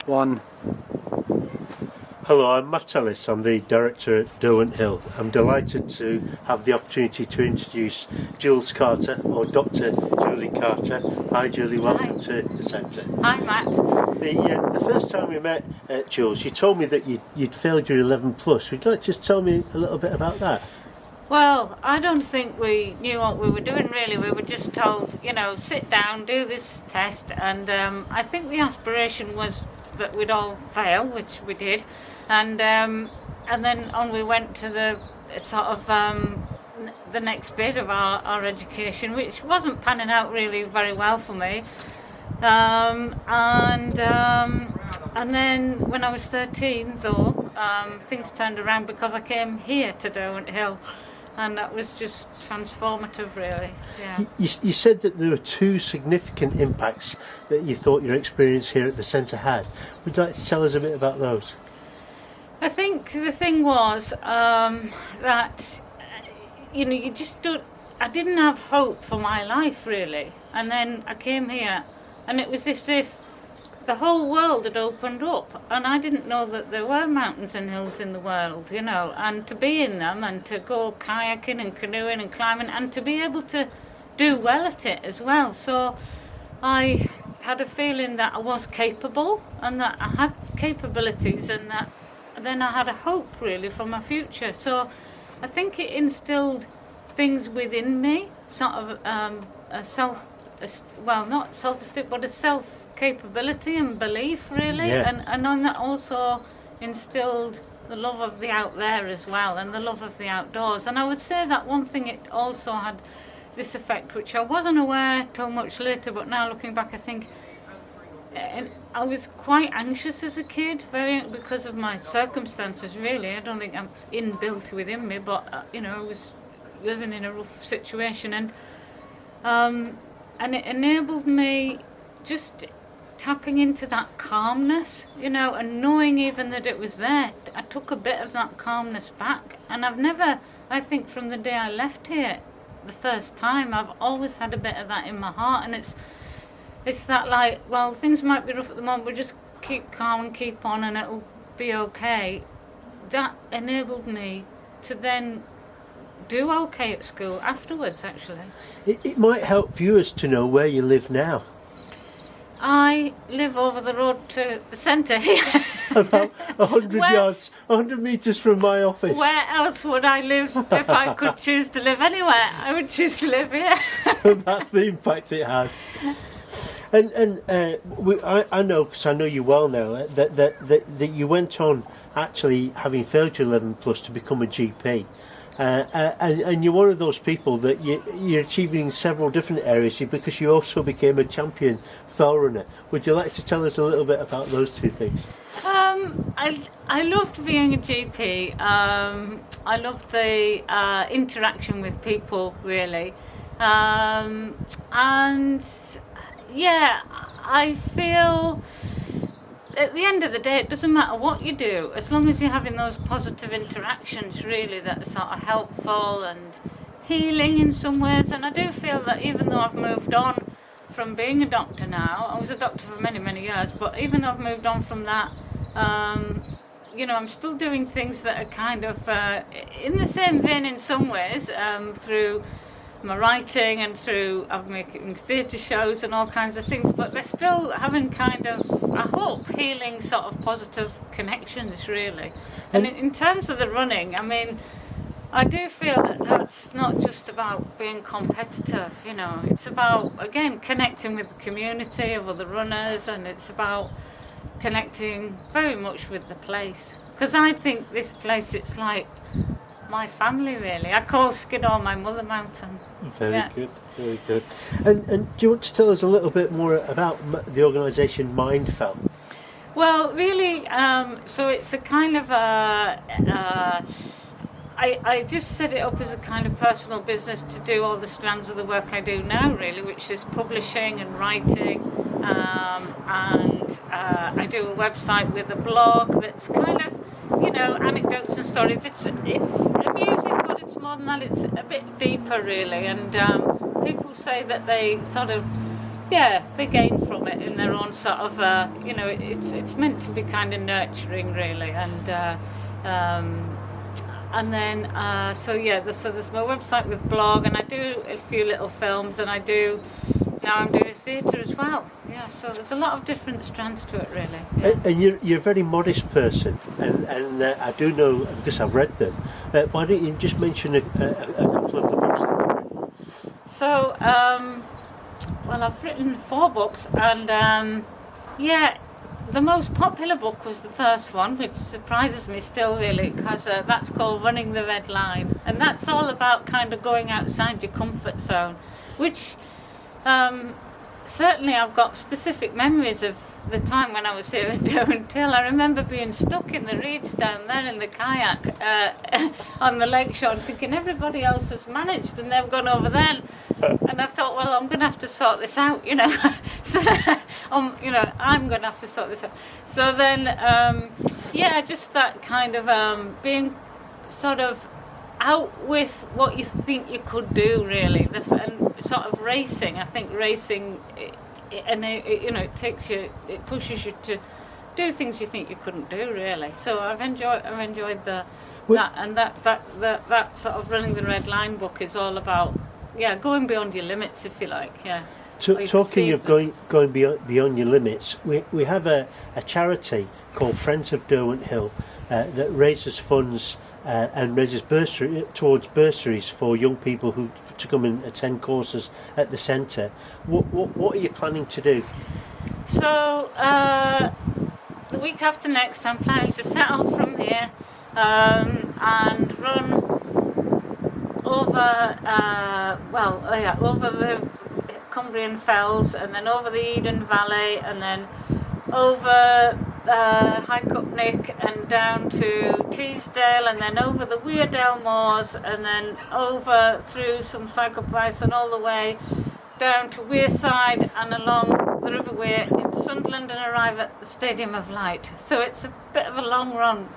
1. Hello, I'm Matt Ellis. I'm the director at Derwent Hill. I'm delighted to have the opportunity to introduce Jules Carter, or Dr Julie Carter. Hi Julie, welcome to the centre. Hi Matt. The first time we met, Jules, you told me that you'd failed your 11 plus. Would you like to just tell me a little bit about that? Well, I don't think we knew what we were doing really. We were just told, sit down, do this test, and I think the aspiration was that we'd all fail, which we did, and then on we went to the sort of the next bit of our education, which wasn't panning out really very well for me, and then when I was 13 though, things turned around because I came here to Derwent Hill. And that was just transformative, really. Yeah. You said that there were two significant impacts that you thought your experience here at the centre had. Would you like to tell us a bit about those? I think the thing was that, you just don't... I didn't have hope for my life, really. And then I came here, and it was as if the whole world had opened up, and I didn't know that there were mountains and hills in the world, and to be in them and to go kayaking and canoeing and climbing and to be able to do well at it as well. So I had a feeling that I was capable and that I had capabilities, and that then I had a hope really for my future. So I think it instilled things within me, sort of not self-esteem, but a self-capability and belief, really. Yeah. And on that also instilled the love of the out there as well, and the love of the outdoors. And I would say that one thing, it also had this effect, which I wasn't aware till much later, but now looking back I think, and I was quite anxious as a kid, because of my circumstances really. I don't think I'm inbuilt within me, but I was living in a rough situation, and it enabled me just tapping into that calmness, and knowing even that it was there. I took a bit of that calmness back, and I've never, I think from the day I left here the first time, I've always had a bit of that in my heart. And it's that, like, well, things might be rough at the moment, but just keep calm and keep on and it'll be okay. That enabled me to then do okay at school afterwards, actually. It might help viewers to know where you live now. I live over the road to the centre here. About 100 metres from my office. Where else would I live if I could choose to live anywhere? I would choose to live here. So that's the impact it had. And I know, because I know you well now, that you went on actually having failed your 11 plus to become a GP. And you're one of those people that you're achieving several different areas because you also became a champion fell runner. Would you like to tell us a little bit about those two things? I loved being a GP. I loved the interaction with people, really. And yeah, I feel at the end of the day, it doesn't matter what you do, as long as you're having those positive interactions, really, that are sort of helpful and healing in some ways. And I do feel that even though I've moved on from being a doctor now, I was a doctor for many, many years, but even though I've moved on from that, I'm still doing things that are kind of in the same vein in some ways, through my writing and through I'm making theatre shows and all kinds of things, but they're still having kind of, I hope, healing sort of positive connections, really. And in terms of the running, I mean, I do feel that that's not just about being competitive, it's about, again, connecting with the community of other runners, and it's about connecting very much with the place. Because I think this place, it's like my family, really. I call Skiddaw my mother mountain. Very good, very good. And do you want to tell us a little bit more about the organisation Mindfell? Well, really, so it's a kind of I just set it up as a kind of personal business to do all the strands of the work I do now, really, which is publishing and writing, and I do a website with a blog that's kind of, anecdotes and stories. It's amusing, but it's more than that. It's a bit deeper, really, and people say that they sort of, they gain from it in their own sort of, it's meant to be kind of nurturing, really. And then, so there's my website with blog, and I do a few little films, and now I'm doing theatre as well. Yeah, so there's a lot of different strands to it, really. Yeah. And you're a very modest person, and I do know, because I've read them. Why don't you just mention a couple of the books that you've read? So, well, I've written 4 books, and the most popular book was the first one, which surprises me still, really, because that's called Running the Red Line, and that's all about kind of going outside your comfort zone, which certainly I've got specific memories of the time when I was here at Derwent Hill. I remember being stuck in the reeds down there in the kayak on the lakeshore, and thinking everybody else has managed and they've gone over there. And I thought, well, I'm going to have to sort this out, So, I'm going to have to sort this out. So then, just that kind of being sort of out with what you think you could do, really. And sort of racing. I think racing, it takes you, it pushes you to do things you think you couldn't do, really. So I've enjoyed that sort of Running the Red Line book is all about. Yeah, going beyond your limits, if you like. Yeah. Talking of going beyond your limits, we have a charity called Friends of Derwent Hill that raises funds and raises towards bursaries for young people to come and attend courses at the centre. What are you planning to do? So the week after next, I'm planning to set off from here and run over the Cumbrian Fells, and then over the Eden Valley, and then over High Cupnick and down to Teesdale, and then over the Weardale Moors, and then over through some cycle paths and all the way down to Wearside and along the River Wear into Sunderland and arrive at the Stadium of Light. So it's a bit of a long run,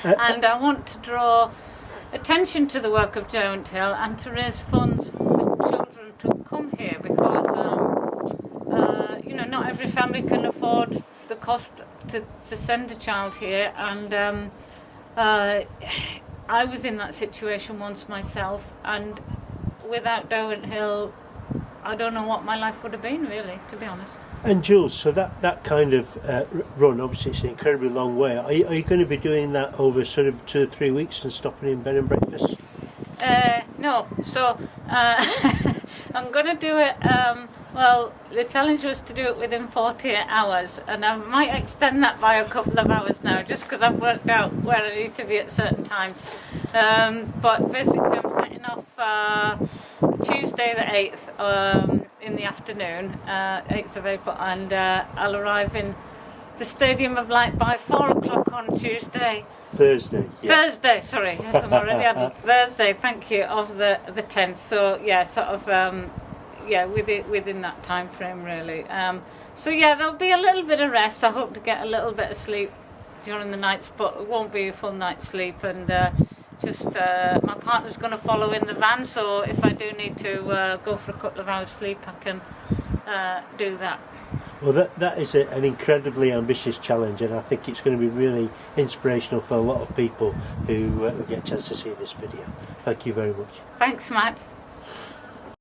and I want to draw attention to the work of Derwent Hill and to raise funds for children to come here, because not every family can afford the cost to send a child here, and I was in that situation once myself, and without Derwent Hill I don't know what my life would have been, really, to be honest. And Jules, so that kind of run, obviously it's an incredibly long way. Are you going to be doing that over sort of 2 or 3 weeks and stopping in bed and breakfast? No, so I'm going to do it, the challenge was to do it within 48 hours, and I might extend that by a couple of hours now, just because I've worked out where I need to be at certain times. But basically I'm setting off Tuesday the 8th in the afternoon, 8th of April, and I'll arrive in the Stadium of Light by 4 o'clock on Tuesday. Thursday. Yeah. Thursday, sorry. Yes, I'm already on Thursday, thank you, of the 10th. So, yeah, sort of, within that time frame, really. There'll be a little bit of rest. I hope to get a little bit of sleep during the nights, but it won't be a full night's sleep. And my partner's going to follow in the van, so if I do need to go for a couple of hours sleep, I can do that. Well, that is an incredibly ambitious challenge, and I think it's going to be really inspirational for a lot of people who get a chance to see this video. Thank you very much. Thanks, Matt.